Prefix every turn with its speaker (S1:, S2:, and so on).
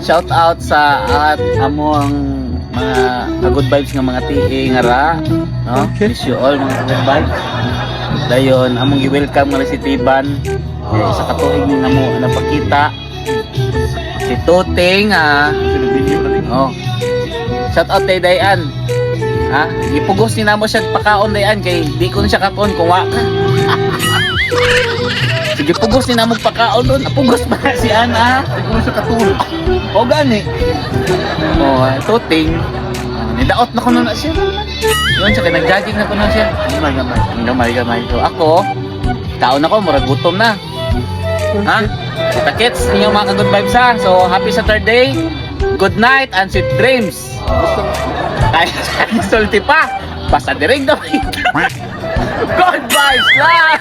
S1: shout out sa among mga good vibes nga mga TA nga ra, no? Wish you all mga good vibes. Dayon among gi-welcome nga si Tiban. Sa katuig ni namo napakita. Si Tuting oh. Shout out kay Dayan. Ha? Ipugos ni namo siya pakaon Dayan kay di ko na siya kakon kung wa ka. Sige pugos ni namo pakaon ron. Pugos ba si Ana? Pugos sa katulog. O gani. Oh, Tuting. Nidaot na ko na siya. Yun siya kay nag-jogging na ko na siya. Gamay. So ako, taon ako murag gutom na. Ha? Kita-kits niyo mga good vibes ha. So happy Saturday. Good night and sweet dreams. Kaya sulti pa. Basta direct na. Good vibes lang.